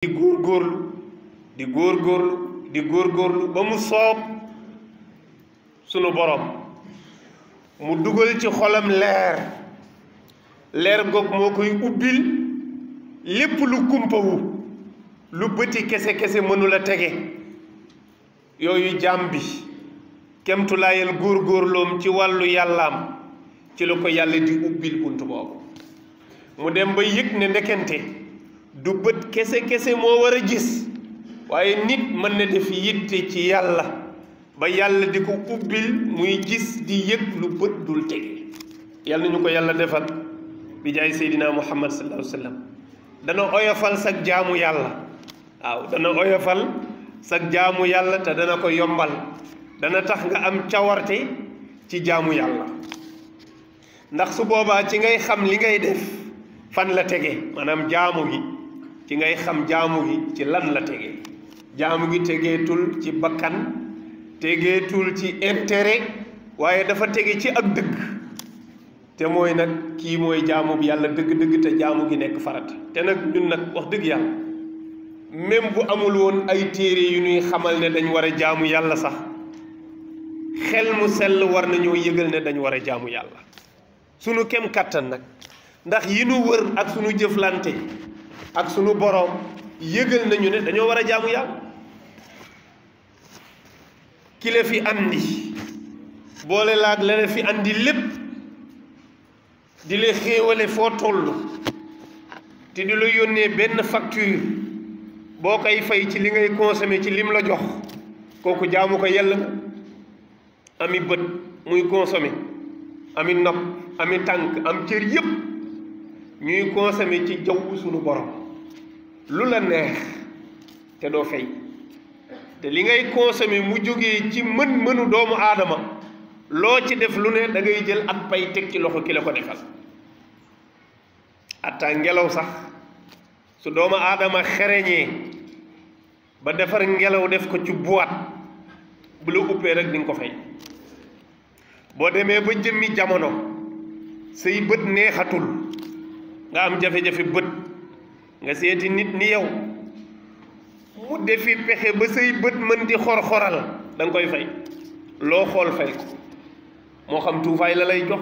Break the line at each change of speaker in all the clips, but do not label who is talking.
di góorgóorlu di góorgóorlu di góorgóorlu ba mu soob sunu borom mu dugal ci xolam leer goog moo koy ubbil lépp lu kumpawu lu bëti kese mënula tege yooyu jaam bi kemtulaayal góorgóorloom ci wàllu yàllaam ci la ko yàlla di ubbil bunt boobu mu dem ba yëg ne ndekente du bët kese moo war a gis waaye nit mën na def yitte ci yàlla ba yàlla di ko ubbil muy gis di yëg lu bët dul tege yàlla ñu ko yàlla defal bi jaay seydina muhammad sallallahu alayhi wa sallam dana oyofal sag jaamu yàlla waaw dana oyofal sag jaamu yàlla te dana ko yombal dana tax nga am cawarte ci jaamu yàlla ndax su boobaa ci ngay xam li ngay def fan la tege maanaam jaamu gi ci ngay xam jaamu gi ci lan la tege jaamu gi tegeetul ci bakkan tegeetul ci intérêt waaye dafa tege ci ak dëgg te mooy nag kii mooy jaamu bi yàlla dëgg-dëgg te jaamu gi nekk farata te nag ñun nag wax dëgg yàlla même bu amul woon ay téere yu ñuy xamal ne dañ war a jaamu yàlla sax xel mu sell war nañoo yëgal ne dañ war a jaamu yàlla sunu kem kàttan nag ndax yi nu wër ak sunu jëflante ak sunu boroom yëgal nañu ne dañoo war a jaamu yàlla ki la fi andi boole laag la fi andi lépp di la xéewale foo toll te di la yónnee benn facture boo koy fay ci li ngay consommer ci lim la jox kooku jaamu ko yàlla ami bët muy consommer ami nopp ami tànk am cër yépp ñuy consommer ci jaww sunu borom lu la neex te doo fay te li ngay consommer mu jógee ci mën-mënu doomu aadama loo ci def lu ne da ngay jël ak pay teg ci loxo ki la ko defal atta ngelaw sax su doomu aadama xereñee ba defar ngelaw def ko ci boîte bu la uppee rek di nga ko fay boo demee ba jëmmi jamono say bët neexatul nga am jafe-jafe bët nga seeti nit ni yow mu defi pexe ba say bët mën di xor-xoral da nga koy fay loo xool fay ko moo xam tuufaay la lay jox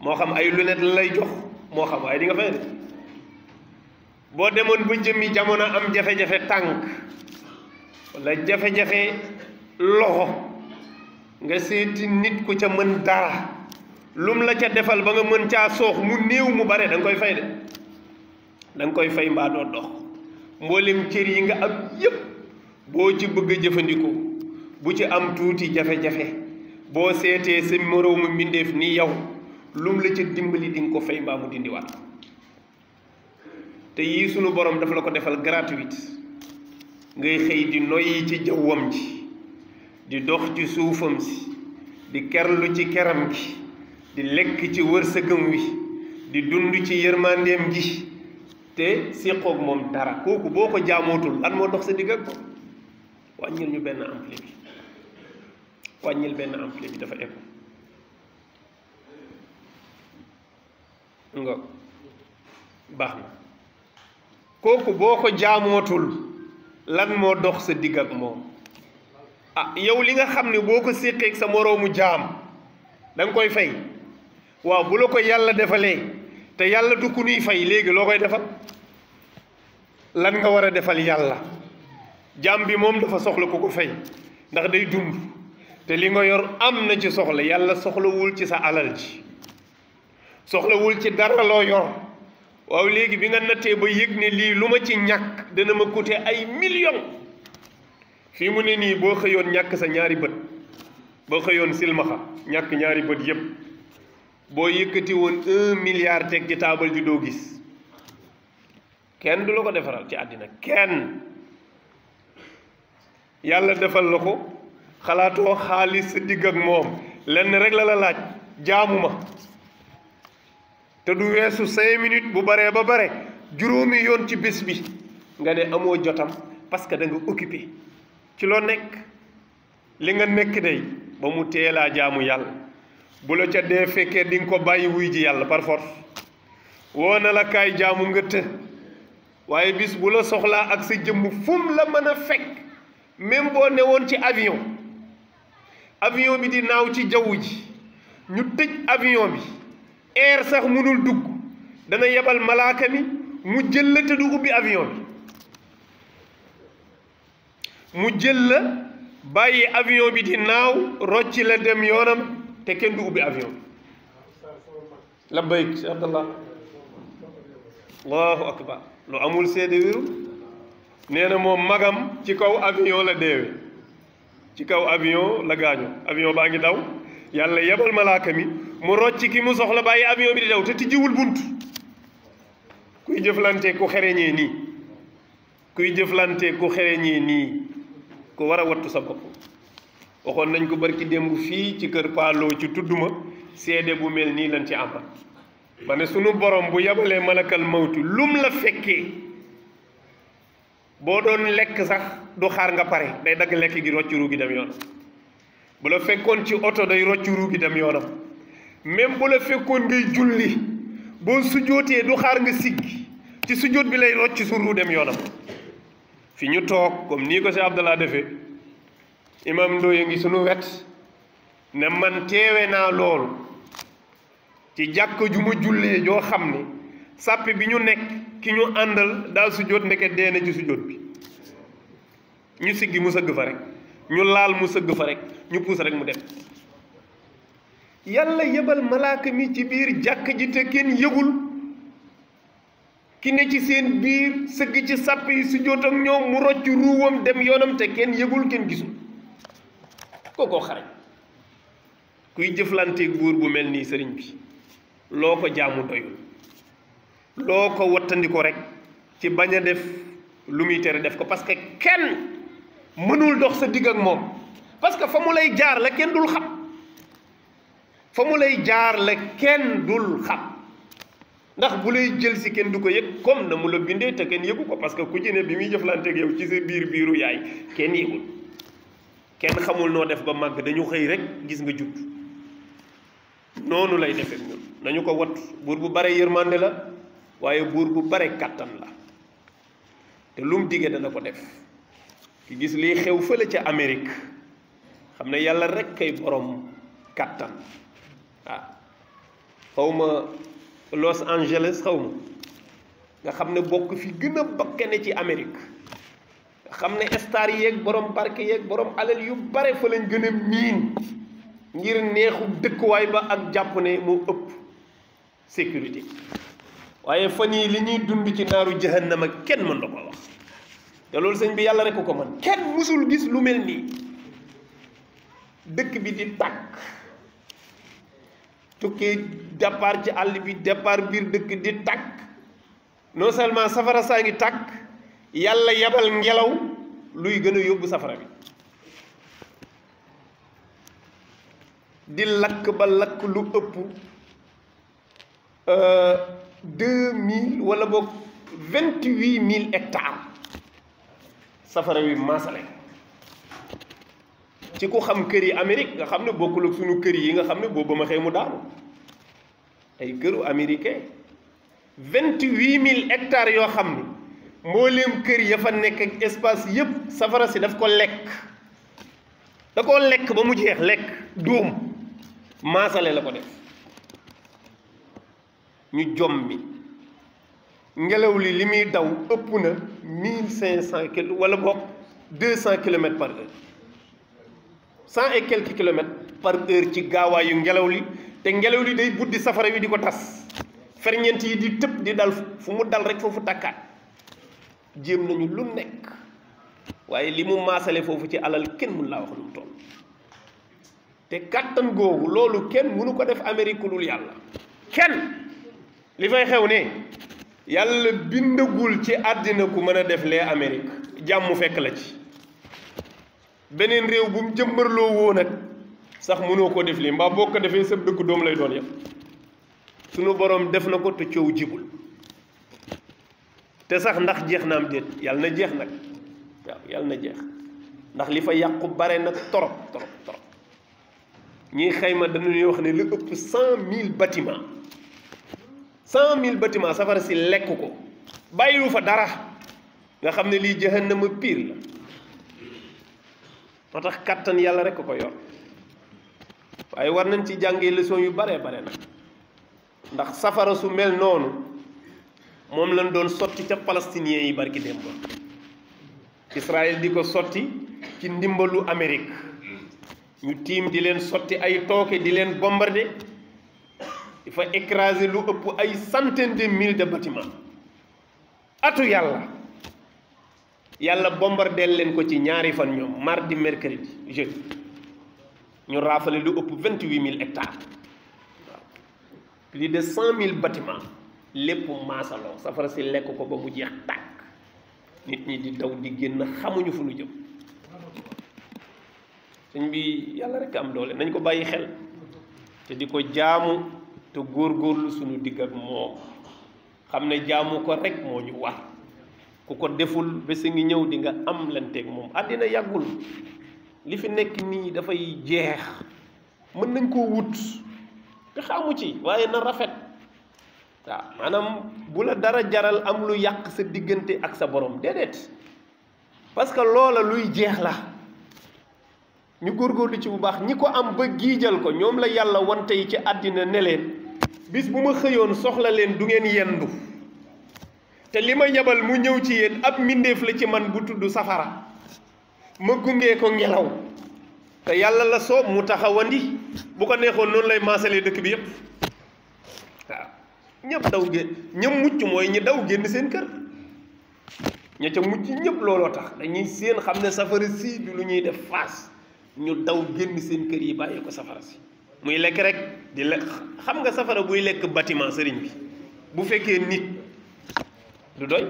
moo xam ay lunette la lay jox moo xam waaye di nga fay de boo demoon ba jëmmi jamono am jafe-jafe tànk walla jafe-jafe loxo nga seeti nit ku ca mën dara lum la ca defal ba nga mën caa soox mu néew mu bare da nga koy fay de da nga koy fay mbaa doo dox mboolem cër yi nga am yépp boo ci bëgg a jëfandikoo bu ci am tuuti jafe-jafe boo seetee sa moroomu mbindeef ni yow lum la ca dimbali di nga ko fay mbaa mu dindiwaat te yii sunu borom dafa la ko defal gratuite ngay xëy di noyyi ci jawwam ji di dox ci suufam si di kerlu ci keram gi di lekk ci wërsëgam wi di dund ci yërmandeem gi te séqoog moom dara kooku boo ko jaamootul lan moo dox sa digg ak ko wàññil ñu benn ampli bi wàññil benn ampli bi dafa eko nga baax na kooku boo ko jaamootul lan moo dox sa digg ak moom ah yow li nga xam ne boo ko séqeeg sa moroomu jaam da nga koy fay waaw bu la ko yàlla defalee te yàlla du ku nuy fay léegi loo koy defal lan nga war a defal yàlla jaam bi moom dafa soxla ku ko fay ndax day dund te li nga yor am na ci soxla yàlla soxlawul ci sa alal ji soxlawul ci dara loo yor waaw léegi bi nga nattee ba yëg ne lii lu ma ci ñàkk dana ma coûter ay millions fii mu ne nii boo xëyoon ñàkk sa ñaari bët boo xëyoon silmaxa ñàkk ñaari bët yépp boo yëkkati woon 1 milliard teg ci taabal ji doo gis kenn du la ko defaral ci àddina kenn yàlla defal la ko xalaatoo xaalis sa digg ak moom lenn rek la la laaj jaamu ma te du weesu 5 minutes bu baree ba bare juróomi yoon ci bés bi nga ne amoo jotam parce que da nga occupé ci loo nekk li nga nekk day ba mu teelaa jaamu yàlla bu la ca dee fekkee di nga ko bàyyi wuy ji yàlla par force woo na la kaay jaamu nga të waaye bis bu la soxlaa ak sa jëmm fum la mën a fekk même boo newoon ci avion bi di naaw ci jaww ji ñu tëj avion bi air sax mënul dugg dana yebal malaaka mi mu jël la te du ubbi avion bi mu jël la bàyyi avion bi di naaw rocci la dem yoonam te kenn du ubbi avion bi labbayk Cheikh Abdallah allahu akbar lu amul seede wéru nee na moom magam ci kaw avion la deewe ci kaw avion la gaañu avion baa ngi daw yàlla yebal malaaka mi mu rocci ki mu soxla bàyyi avion bi di daw te tijjiwul bunt kuy jëflante ku xereñee nii kuy jëflante ku xereñee nii ku war a wattu sa bopp waxoon nañ ko barki démb fii ci kër Paaloo ci tudduma seede bu mel nii lañ ci amal ma ne sunu borom bu yabalee malakal mawti lum la fekkee boo doon lekk sax du xaar nga pare day dagg lekk gi rocc ruu gi dem yoonam bu la fekkoon ci oto day rocc ruu gi dem yoonam même bu la fekkoon ngay julli boo sujootee du xaar nga siggi ci sujoot bi lay rocc su ruu dem yoonam fi ñu toog comme nii ko si Abdallah defee imam Ndoye ngi sunu wet ne man teewe naa loolu ci jàkk ju ma jullee joo xam ne sàppi bi ñu nekk ki ñu àndal daal sujjóot ndeke dee na ci sujjóot bi ñu siggi mu sëgg fa rek ñu laal mu sëgg fa rek ñu puus rek mu dem yàlla yebal malaaka mi ci biir jàkk ji te kenn yëgul ki ne ci seen biir sëgg ci sàpp yi sujjóot ak ñoom mu rocc ruuwam dem yoonam te kenn yëgul kenn gisul kookoo xarañ kuy jëflanteeg buur bu mel nii sëriñ bi loo ko jaamu doyul loo ko wattandiko rek ci bañ a def lu muy tere def ko parce que kenn mënul dox sa digg ak moom parce que fa mu lay jaar la kenn dul xam fa mu lay jaar la kenn dul xam ndax bu lay jël si kenn du ko yëg comme na mu la bindee te kenn yëgu ko parce que ku ci ne bi muy jëflanteeg yow ci sa biiru yaay kenn yëgul kenn xamul noo def ba màgg dañu xëy rek gis nga judd noonu lay defee ñun nañu ko wat buur bu bare yërmande la waaye buur bu bare kàttan la te lu mu digee dana ko def ki gis lii xew fële ca Amérique xam ne yàlla rek kay borom kàttan xaw ma Los Angeles xaw ma nga xam ne bokk fi gën a bakkane ci Amérique nga xam ne star yeeg borom barke yeeg borom alal yu bare fa lañ gën a miin ngir neexu dëkkuwaay ba ak jàpp ne moo ëpp sécurité waaye fan yii li ñuy dund ci naaru jahannama kenn mën na ko wax te loolu sëñ bi yàlla rek ko man kenn musul gis lu mel nii dëkk bi di tàkk tukkee départ ci àll bi départ biir dëkk di tàkk non seulement safara saa ngi tàkk yàlla yabal ngelaw luy gën a yóbbu safara bi di lakk ba lakk lu ëpp 2000 wala boog 28000 hectares safara wi maasale ci ku xam kër yi Amérique nga xam ne bokkul ak sunu kër yi nga xam ne boobu ma xëy mu daanu ay këru américain 28000 hectares yoo xam ne mbooleem kër ya fa nekk ak espace yépp safara si daf ko lekk da koo lekk ba mu jeex lekk dóom maasale la ko def ñu jommi ngelaw li muy daw ëpp na 1500 kil wala boog 200 kilomètres par heure 100 et quelques kilomètres par heure ci gaawaayu ngelaw li te ngelaw li day buddi safara wi di ko tas ferñeent yi di tëb di dal fu mu dal rek foofu tàkkaat jéem nañu lu nekk waaye li mu maasale foofu ci alal kenn mun laa wax lu mu toll te kàttan googu loolu kenn mënu ko def Amérique lul yàlla kenn li fay xew ne yàlla bindagul ci àddina ku mën a def lee Amérique jàmm fekk la ci beneen réew bu mu jëmbarloo woo nag sax mënoo ko def lii mbaa boo ko defee sa dëkk doom lay doon yëpp sunu borom def na ko te coow jibul te sax ndax jeex na am déet yàlla na jeex nag waaw yàlla na jeex ndax li fa yàqu bare nag torop torop torop ñiy xayma dañuy wax ne lu ëpp 100000 bâtiments 100000 bâtiments safara si lekk ko bàyyiwu fa dara nga xam ne lii jahannama piir la. moo tax kàttan yàlla rek ko yor waaye war nañ ci jàngee leçon yu bare bare nag ndax safara su mel noonu moom lañ doon sotti ca palestiniens yi barki démb Israël di ko sotti ci ndimbalu Amérique ñu tiim di leen sotti ay tooke di leen bombardé di fa écraser lu ëpp ay centaines de mille de bâtiments atu yàlla bombardeel leen ko ci ñaari fan ñoom mardi mercredi jeudi ñu raafale lu ëpp 28 000 hectares waaw plus de 100 000 bâtiments lépp maasaloo safara si lekk ko ba mu jeex tàkk nit ñi di daw di génn xamuñu fu ñu jëm sëñ bi yàlla rek am doole nañ ko bàyyi xel te di ko jaamu te góorgóorlu suñu digg ak moom xam ne jaamu ko rek moo ñu war ku ko deful bés ngi ñëw di nga am lanteeg moom àddina yàggul li fi nekk nii dafay jeex mën nañ koo wut te xamu ci waaye na rafet waaw maanaam bu la dara jaral am lu yàq sa diggante ak sa borom déedéet parce que loola luy jeex la ñu góorgóorlu ci bu baax ñi ko am ba giijal ko ñoom la yàlla wante yi ci àddina ne leen bis bu ma xëyoon soxla leen du ngeen yendu te li ma yebal mu ñëw ci yéen ab mbindeef la ci man bu tudd safara ma gungee ko ngelaw te yàlla la soob mu taxawandi bu ko neexoon noonu lay maasalee dëkk bi yépp waaw ñëpp daw génn ña mucc mooy ñi daw génn seen kër ña ca mucc ñëpp looloo tax dañuy seen xam ne safara si du lu ñuy def faas ñu daw génn seen kër yi bàyyi ko safara si muy lekk rek di lekk xam nga safara buy lekk bâtiment sëriñ bi bu fekkee nit du doy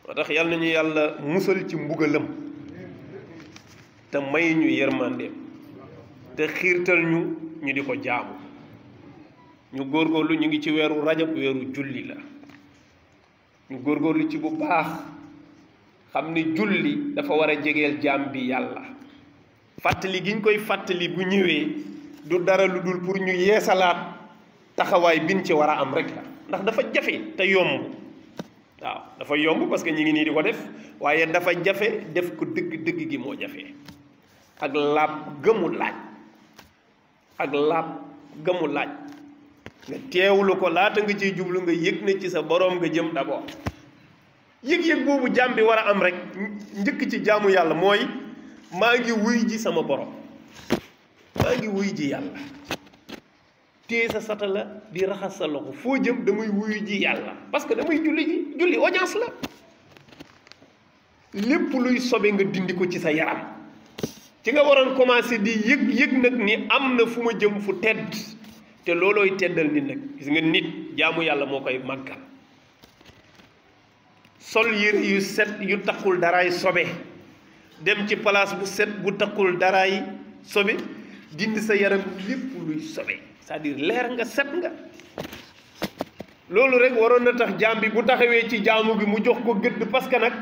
moo tax yàlla nañu yàlla musal ci mbugalam te may ñu yërmandeem te xiirtal ñu di ko jaamu ñu góorgóorlu ñu ngi ci weeru rajab weeru julli la ñu góorgóorlu ci bu baax xam ne julli dafa war a jegeel jaam bi yàlla fàttali gi ñu koy fàttali bu ñëwee du dara lu dul pour ñu yeesalaat taxawaay biñ ci war a am rek la ndax dafa jafe te yomb waaw dafa yomb parce que ñi ngi nii di ko def waaye dafa jafe def ko dëgg gi moo jafe ak laab gëmu laaj nga teewlu ko laata nga ciy jublu nga yëg ne ci sa boroom nga jëm d'abord yëg-yëg boobu jaam bi war a am rek njëkk ci jaamu yàlla mooy maa ngi wuy ji sama borom maa ngi wuy ji yàlla téye sa satala di raxas sa loxo foo jëm damay wuyu ji yàlla parce que damay julli audience la lépp luy sobe nga dindi ko ci sa yaram ci nga waroon commencé di yëg nag ni am na fu ma jëm fu tedd te loolooy teddal nit nag gis nga nit jaamu yàlla moo koy màggal sol yére yu set yu takkul daraay sobe dem ci place bu set bu takkul daraay sobe dindi sa yaram lépp luy sobe c'est-à-dire leer nga set nga loolu rek waroon na tax jaam bi bu taxawee ci jaamu gi mu jox ko gëdd parce que nag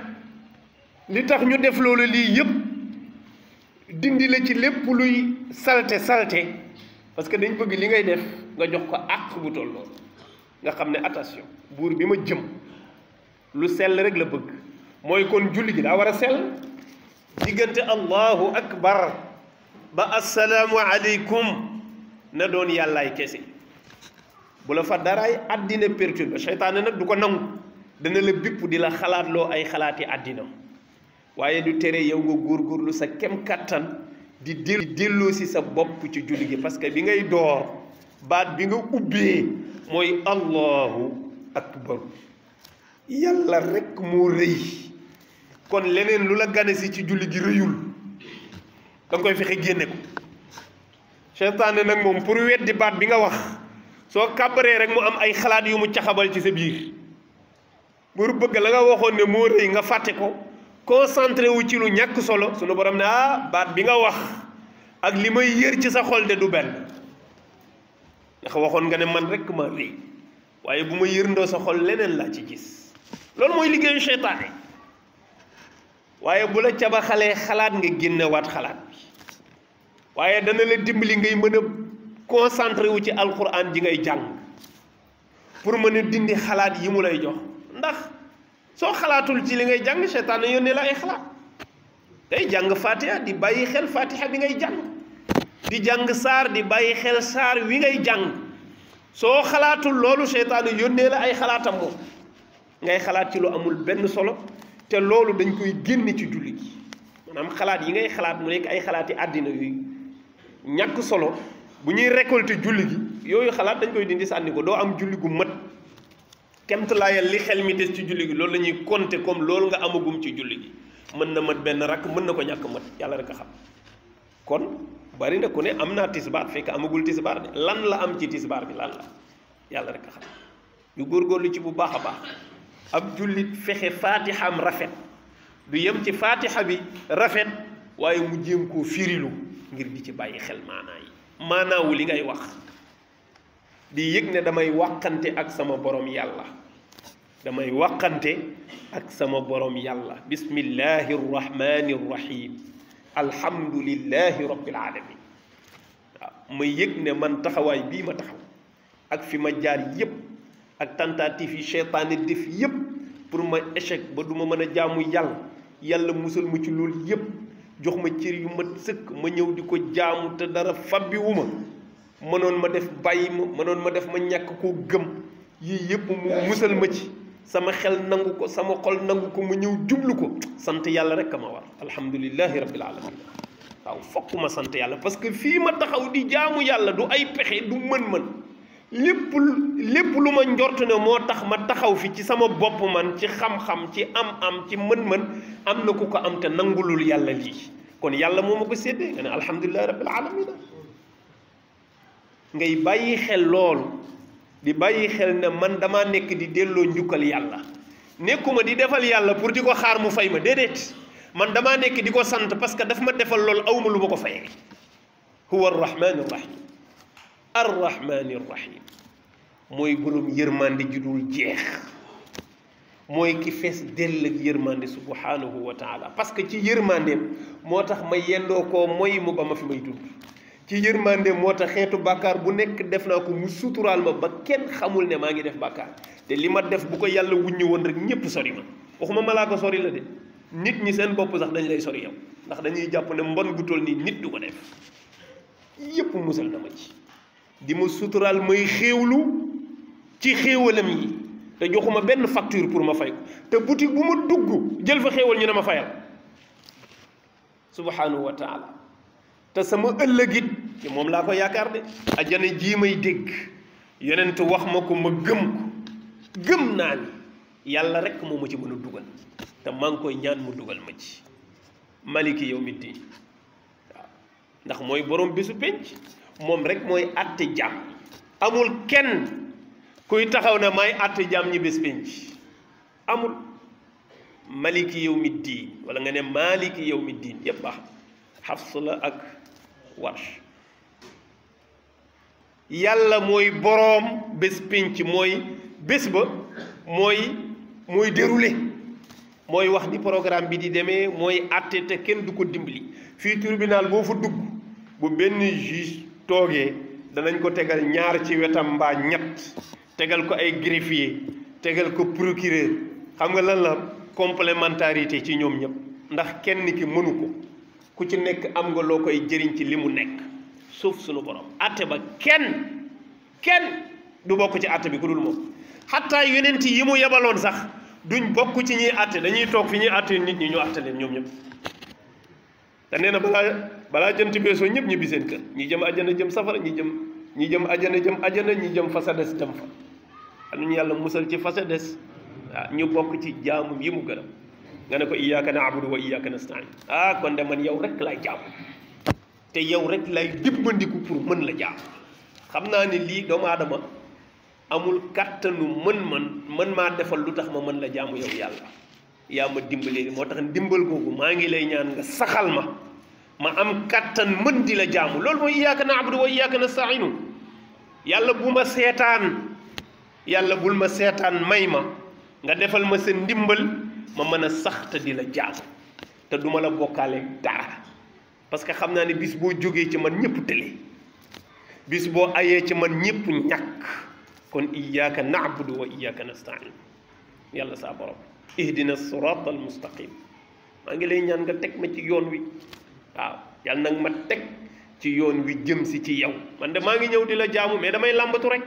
li tax ñu def loolu lii yëpp dindi la ci lépp luy salte parce que dañ bëgg li ngay def nga jox ko àq bu tolloo nga xam ne attention buur bi ma jëm lu sell rek la bëgg mooy kon julli gi daa war a sell diggante allahu akbar ba assalaamu aleykum na doon yàllaay kese bu la fa daraay àddina perturbe seytaane nag du ko nangu dana la bipp di la xalaatloo ay xalaati àddina waaye du tere yow nga góorgóorlu sa kem kattan di delloo si sa bopp ci julli gi parce que bi ngay door baat bi nga ubbee mooy allahu akbar yàlla rekk moo rëy kon leneen lu la gane si ci julli gi rëyul da nga koy fexe génne ko seytaane nag moom pour weddi baat bi nga wax soo kàbbaree rek mu am ay xalaat yu mu caxabal ci sa biir pour bëgg la nga waxoon ne moo rëy nga fàtte ko concentré wu ci lu ñàkk solo sunu borom ne baat bi nga wax ak li may yër ci sa xol de du benn ndax waxoon nga ne man rek ma rëy waaye bu ma yërndoo sa xol leneen laa ci gis loolu mooy liggéeyu seytaane waaye bu la cabaxalee xalaat nga génnewaat xalaat bi waaye dana la dimbali ngay mën a concentré wu ci alquran ji ngay jàng pour mën a dindi xalaat yi mu lay jox ndax soo xalaatul ci li ngay jàng seytaane yónnee la ay xalaat day jàng fatiha di bàyyi xel fatiha bi ngay jàng di jàng saar di bàyyi xel saar wi ngay jàng soo xalaatul loolu seytaane yónnee la ay xalaatam moom ngay xalaat ci lu amul benn solo te loolu dañ koy génne ci julli gi maanaam xalaat yi ngay xalaat mu nekk ay xalaati àddina yooyu ñàkk solo bu ñuy récolter julli gi yooyu xalaat dañ koy dindi sànni ko doo am julli gu mat kemtalaayal li xel mi des ci julli gi loolu la ñuy compter comme loolu nga amagum ci julli gi mën na mat benn rakk mën na ko ñàkk mat yàlla rek a xam kon bari na ku ne am naa tisbaar fekk amagul tisbaar de lan la am ci tisbaar bi lan la yàlla rek a xam ñu góorgóorlu ci bu baax a baax ab jullit fexe faatixam rafet du yem ci faatixa bi rafet waaye mu jéem koo firilu ngir di ci bàyyi xel maanaa yi maanaawu li ngay wax di yëg ne damay wàqante ak sama borom yàlla damay wàqante ak sama borom yàlla bismillahi rrahmani rrahim alhamdulillahi rabbil alamin waaw ma yëg ne man taxawaay bii ma taxaw ak fi ma jaar yépp ak tentative yi seytaane def yépp pour ma échec ba du ma mën a jaamu yàlla yàlla musal ma ci loolu yépp jox ma cër yu ma sëkk ma ñëw di ko jaamu te dara fabbi wu ma mënoon ma def bàyyi ma mënoon ma def ma ñàkk koo gëm yii yépp mu musal ma ci sama xel nangu ko sama xol nangu ko ma ñëw jublu ko sant yàlla rek a ma war alhamdulillahi rabbil alamin waaw fokk ma sant yàlla parce que fii ma taxaw di jaamu yàlla du ay pexe du mën-mën lépp lu ma njort ne moo tax ma taxaw fi ci sama bopp man ci xam-xam ci am-am ci mën-mën am na ku ko am te nangulul yàlla lii kon yàlla moo ma ko séddee nga ne alhamdulillahi rabbil alamin ngay bàyyi xel loolu di bàyyi xel ne man damaa nekk di delloo njukkal yàlla nekkuma di defal yàlla pour di ko xaar mu fay ma déedéet man damaa nekk di ko sant parce que daf ma defal loolu awma lu ma ko fayee huwa arrahmani rahim arrahmani rahim mooy borom yërmande ji dul jeex mooy ki fees dell ak yërmande subhanahu wa taala parce que ci yërmandeem moo tax ma yendoo koo mooy mu ba ma fi may dund ci yërmandeem moo tax xeetu bàkkaar bu nekk def naa ko mu suturaal ma ba kenn xamul ne maa ngi def bàkkaar te li ma def bu ko yàlla wuññi woon rek ñépp sori ma waxuma malaaka sori la de nit ñi seen bopp sax dañ lay sori yow ndax dañuy jàpp ne mbon gu toll nii nit du ko def yépp musal na ma ci di ma suturaal may xéewlu ci xéewalam yi te joxuma benn facture pour ma fay ko te boutique bu ma dugg jël fa xéewal ñu ne ma fayal subhanahu wa taala te sama ëllëgit ci moom laa ko yaakaar de ajjana jii may dégg yonent wax ma ko ma gëm ko gëm naa ni yàlla rek moo ma ci mën a dugal te maa ngi koy ñaan mu dugal ma ci maliki yawmi diin waaw ndax mooy borom bésu penc moom rek mooy àtte jaam amul kenn kuy taxaw ne may àtte jaam ñi bés penc amul maliki yawmi diin wala nga ne maliki yawmi diin yépp baax Hafs la ak Warsh yàlla mooy boroom bés penc mooy bés ba mooy déroulé mooy wax ni programme bi di demee mooy àtte te kenn du ko dimbali fii tribunal boo fa dugg bu benn juge toogee danañ ko tegal ñaar ci wetam mbaa ñett tegal ko ay greffier tegal ko procureur xam nga lan la complémentarité ci ñoom ñëpp ndax kenn ki mënu ko ku ci nekk am nga loo koy jëriñ ci li mu nekk suuf suñu borom àtte ba kenn du bokk ci àtte bi ku dul moom xataa yonent yi mu yebaloon sax duñ bokk ci ñuy àtte dañuy toog fi ñuy àtte nit ñi ñu àtte leen ñoom ñëpp te nee na balaa jant beesoo ñëpp ñibbi seen kër ñi jëm ajjana jëm safara ñi jëm ajjana jëm ajjana ñi jëm fasa des jëm fa anuñu yàlla musal ci fasa des waaw ñu bokk ci jaamu yi mu gërëm nga ne ko iyyaka na'budu wa iyyaka nasta'in kon de man yow rek lay jaamu te yow rek lay dimbandiku pour mën la jaam xam naa ni lii doomu aadama amul kàttanu mën maa defal lu tax ma mën la jaamu yow yàlla yaa ma dimbalee moo tax ndimbal googu maa ngi lay ñaan nga saxal ma am kàttan mën di la jaamu loolu mooy iyyaka na'budu wa iyyaka nasta'inu yàlla bu ma seetaan yàlla bul ma seetaan may ma nga defal ma sa ndimbal ma mën a sax te di la jaamu te duma la bokkaale dara parce que xam naa ne bis boo jógee ci man ñëpp tële bis boo ayee ci man ñëpp ñàkk kon iyyaka na'budu wa iyyaka nasta'in yàlla saa borom ihdina sirata al mustaqim maa ngi lay ñaan nga teg ma ci yoon wi waaw yàlla nag ma teg ci yoon wi jëm si ci yow man de maa ngi ñëw di la jaamu mais damay làmbatu rek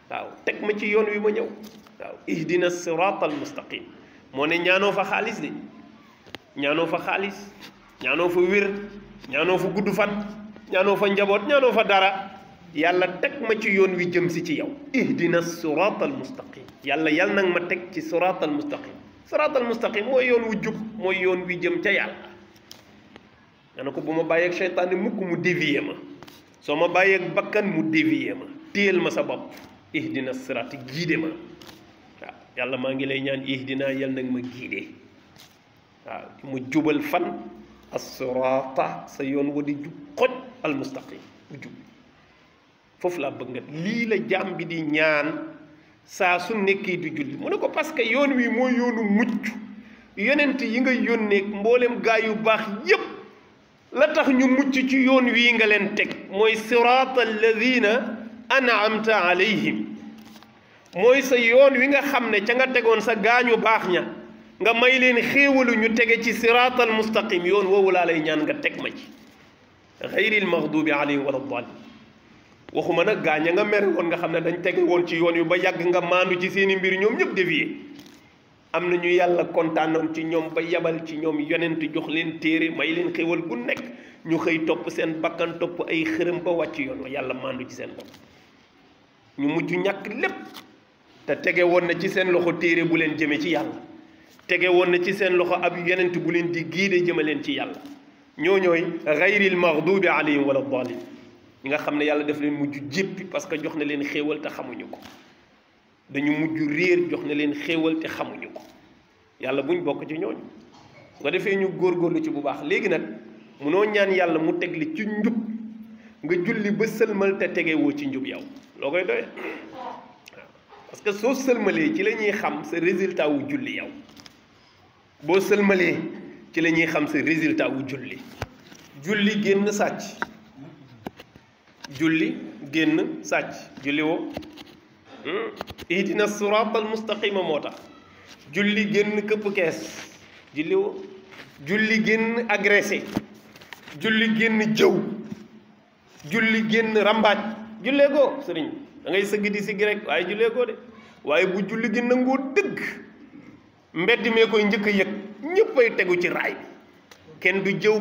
waaw teg ma ci yoon wi ma ñëw waaw ihdina sirata al mustaqim moo ne ñaanoo fa xaalis de ñaanoo fa xaalis ñaanoo fa wér ñaanoo fa gudd fan ñaanoo fa njaboot ñaanoo fa dara yàlla teg ma ci yoon wi jëm si ci yow ihdina sirata al mustaqim yàlla nag ma teg ci sirata al mustaqim sirata al mustaqim mooy yoon wu jub mooy yoon wi jëm ca yàlla nga ne ko bu ma bàyyeeg seytaane mukk mu dévier ma soo ma bàyyeeg bakkan mu dévier ma téyel ma sa bopp ihdina sirati giide ma waaw yàlla maa ngi lay ñaan ihdina yal nag ma giide waaw mu jubal fan as-sirata sa yoon wa di jub xoj al mustaqim bu jub foofu laa bëgg nga lii la jaam bi di ñaan saa su nekkee di julli mu ne ko parce que yoon wi mooy yoonu mucc yonent yi nga yónneeg mboolem gaa yu baax yépp la tax ñu mucc ci yoon wii nga leen teg mooy siraata alladina an'amta alayhim mooy sa yoon wi nga xam ne ca nga tegoon sa gaañu baax ña nga may leen xéewalu ñu tege ci siraatal mustaqim yoon woowu laa lay ñaan nga teg ma ci xayril maxdubi alayhim wala daalin waxuma nag gaaña nga mere woon nga xam ne dañ tege woon ci yoon wi ba yàgg nga maandu ci seeni mbir ñoom ñëpp dévié am na ñu yàlla kontaanoon ci ñoom ba yabal ci ñoom yonent jox leen téere may leen xéwal gu nekk ñu xëy topp seen bakkan topp ay xërëm ba wàcc yoon wa yàlla maandu ci seen bopp ñu mujj ñàkk lépp te tege woon na ci seen loxo téere bu leen jëme ci yàlla tege woon na ci seen loxo ab yonent bu leen di giide jëme leen ci yàlla ñooñooy gayril maxdubi alayhim wala daalin ñi nga xam ne yàlla def leen mujj jéppi parce que jox na leen xéewal te xamuñu ko dañu mujj réer jox na leen xéewal te xamuñu ko yàlla buñ bokk ci ñooñu su ko defee ñu góorgóorlu ci bu baax léegi nag munoo ñaan yàlla mu teg li ci njub nga julli ba sëlmal te tegewoo ci njub yow loo koy doyee waaw parce que soo sëlmalee ci la ñuy xam sa résultat wu julli yow boo sëlmalee ci la ñuy xam sa résultat wu julli génn sàcc julli génn sàcc julli woo ihdina siraatal mustaqima moo tax julli génn këpp kees julli woo julli génn agressé julli génn jëw julli génn rambaaj jullee goo sëriñ da ngay sëgg di siggi rek waaye jullee goo de waaye bu julli gi nangoo dëgg mbedd mee koy njëkk a yëg ñëppay tegu ci raay kenn du jëw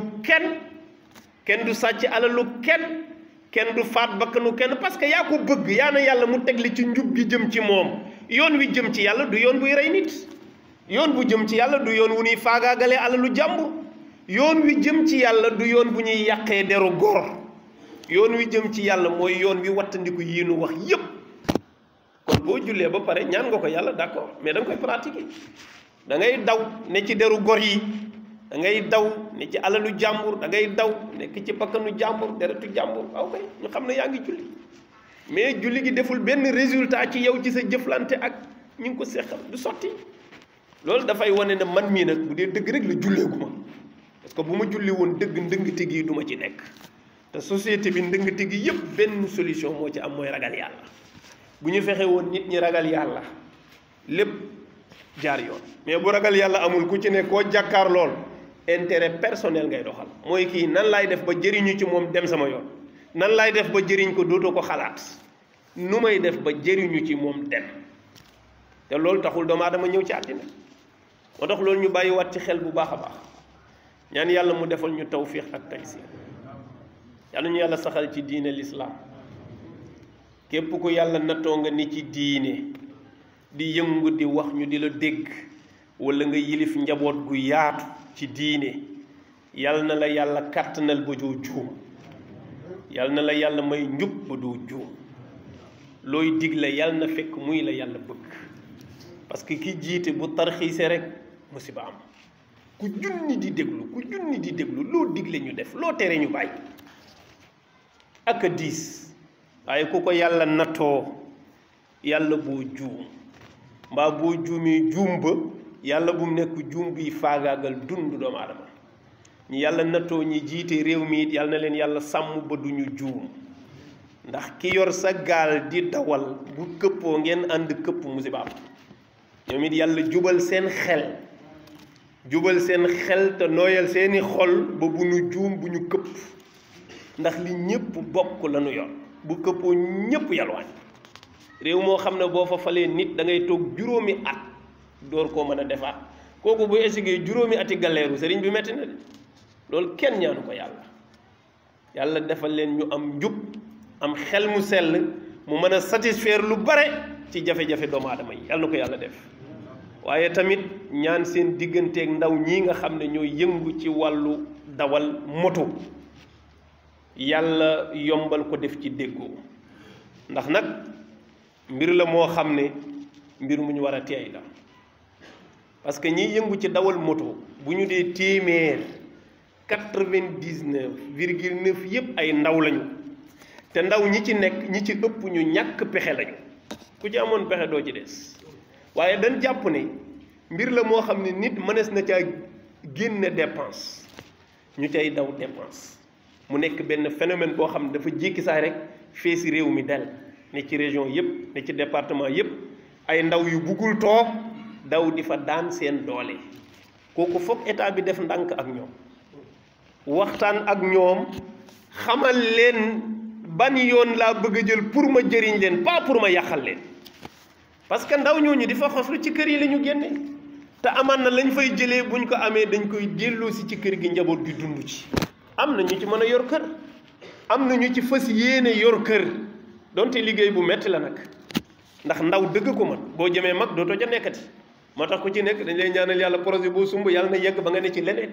kenn du sàcc alalu kenn du faat bakkanu kenn parce que yaa ko bëgg yaa na yàlla mu teg li ci njub gi jëm ci moom yoon wi jëm ci yàlla du yoon buy rey nit yoon bu jëm ci yàlla du yoon wu ñuy faagaagalee alalu jàmbur yoon wi jëm ci yàlla du yoon bu ñuy yàqee deru góor yoon wi jëm ci yàlla mooy yoon wi wattandiku yi nu wax yépp kon boo jullee ba pare ñaan nga ko yàlla d'accord mais da nga koy pratiquer da ngay daw ne ci deru góor yi da ngay daw ne ci alalu jàmbur da ngay daw nekk ci bakkanu jàmbur deretu jàmbur waaw kay ñu xam ne yaa ngi julli mais julli gi deful benn résultat ci yow ci sa jëflante ak ñu ngi ko seqal du sotti loolu dafay wane ne man mii nag bu dee dëgg rek la julleegu ma parce que bu ma julli woon dëgg ndëngte gi du ma ci nekk te société bi ndëngte gi yépp benn solution moo ci am mooy ragal yàlla bu ñu fexe woon nit ñi ragal yàlla lépp jaar yoon mais bu ragal yàlla amul ku ci ne koo jàkkaar lool intérêt personnel ngay doxal mooy kii nan laay def ba jëriñu ci moom dem sama yoon nan laay def ba jëriñ ko dootoo ko xalaat nu may def ba jëriñu ci moom dem te loolu taxul doomu aadama ñëw ci àddina moo tax loolu ñu bàyyiwaat ci xel bu baax a baax ñaan yàlla mu defal ñu tawfiix ak taysir yàlla ñu yàlla saxal ci diine lislaam képp ku yàlla nattoo nga ni ci diine di yëngu di wax ñu di la dégg wala nga yilif njaboot gu yaatu ci diine yal na la yàlla kàttanal ba doo juum yal na la yàlla may njub ba doo juum looy digle yal na fekk muy la yàlla bëgg parce que ki jiite bu tarxiise rek musiba am ku junni di déglu loo digle ñu def loo tere ñu bàyyi ak a diis waaye ku ko yàlla nattoo yàlla boo juum mbaa boo juumee juum ba yàlla bu mu nekk juum bi faagaagal dund doomu aadama ñi yàlla nattoo ñi jiite réew mi it yàlla na leen yàlla sàmm ba duñu juum ndax ki yor sa gaal di dawal bu këppoo ngeen ànd këpp musibaam ñoom it yàlla jubal seen xel te nooyal seeni xol ba bu nu juum bu ñu këpp ndax li ñépp bokk la nu yor bu këppoo ñépp yalwaan réew moo xam ne boo fa falee nit da ngay toog juróomi at door koo mën a defaat kooku bu esigee juróomi ati galeeru sëriñ bi metti na de loolu kenn ñaanu ko yàlla defal leen ñu am njub am xel mu sell mu mën a satisfaire lu bare ci jafe-jafe doomu aadama yi yàlla na ko yàlla def waaye tamit ñaan seen digganteeg ndaw ñii nga xam ne ñooy yëngu ci wàllu dawal moto yàlla yombal ko def ci déggoo ndax nag mbir la moo xam ne mbir mu ñu war a teey la parce que ñiy yëngu ci dawal moto bu ñu dee téeméer 99,9 yëpp ay ndaw lañu te ndaw ñi ci nekk ñi ci ëpp ñu ñàkk pexe lañu ku ci amoon pexe doo ci des waaye dañ jàpp ne mbir la moo xam ne nit mënees na caa génne dépense ñu cay daw dépense mu nekk benn phénomène boo xam ne dafa jékki saay rek fee si réew mi del ne ci région yëpp ne ci département yëpp ay ndaw yu buggul toog daw di fa daan seen doole kooku foog état bi def ndànk ak ñoom waxtaan ak ñoom xamal leen ban yoon laa bëgg a jël pour ma jëriñ leen pas pour ma yàqal leen parce que ndaw ñooñu di fa xoslu ci kër yi la ñu génne te amaan na lañ fay jëlee buñ ko amee dañ koy delloo si ci kër gi njaboot gi dund ci am na ñu ci mën a yor kër am na ñu ci fas yéene yor kër donte liggéey bu metti la nag ndax ndaw dëgg ko man boo jëmee mag dootoo ca nekkati moo tax ku ci nekk dañ lay ñaanal yàlla projet boo sumb yàlla na yegg ba nga ne ci leneen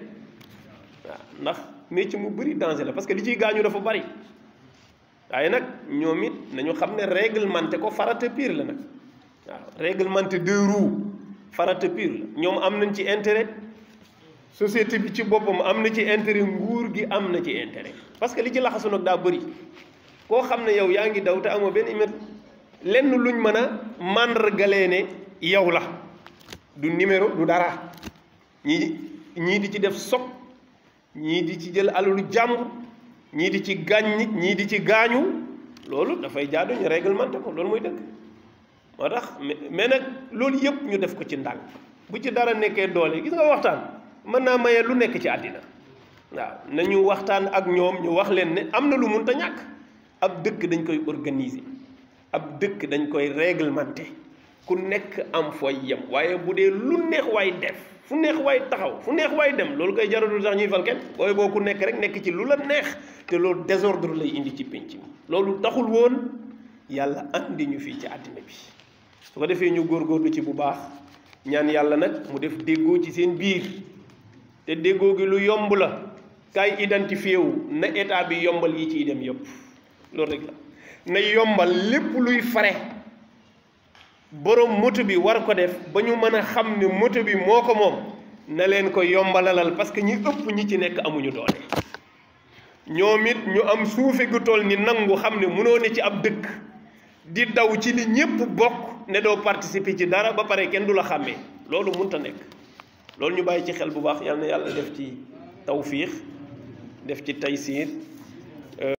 waaw ndax métier mu bëri danger la parce que li ciy gaañu dafa bari waaye nag ñoom it nañu xam ne réglementé ko farata pire la nag waaw réglementé deux roues farata pire la ñoom am nañ ci intérêt société bi ci boppam am na ci intérêt nguur gi am na ci intérêt parce que li ci laxasu nag daa bëri koo xam ne yow yaa ngi daw te amoo benn imet lenn luñ mën a màndargalee ne yow la du numéro du dara ñii di ci def soog ñii di ci jël alalu jàmbur ñii di ci gaañ nit ñii di ci gaañu loolu dafay jaadu ñu réglementé ko loolu mooy dëgg moo tax mais nag loolu yëpp ñu def ko ci ndànk bu ci dara nekkee doole gis nga waxtaan mën naa maye lu nekk ci àddina waaw nañu waxtaan ak ñoom ñu wax leen ne am na lu mënta ñàkk ab dëkk dañ koy organiser ab dëkk dañ koy réglementé ku nekk am fooy yem waaye bu dee lu neex waay def fu neex waay taxaw fu neex waay dem loolu koy jaradul sax ñuy fal kenn booy boo ku nekk rek nekk ci lu la neex te loolu désordre lay indi ci pénc mi loolu taxul woon yàlla andi ñu fii ci àddina bi su ko defee ñu góorgóorlu ci bu baax ñaan yàlla nag mu def déggoo ci seen biir te déggoo gi lu yomb la kaay identifié wu na état bi yombal yi ciy dem yëpp loolu rek la na yombal lépp luy fare borom moto bi war ko def ba ñu mën a xam ne moto bi moo ko moom na leen ko yombalalal parce que ñi ëpp ñi ci nekk amuñu doole ñoom it ñu am suufe gu toll ni nangu xam ne mënoo ne ci ab dëkk di daw ci li ñépp bokk ne doo participer ci dara ba pare kenn du la xàmmee loolu mënta nekk loolu ñu bàyyi ci xel bu baax yal na yàlla def ci tawfiix def ci taysiir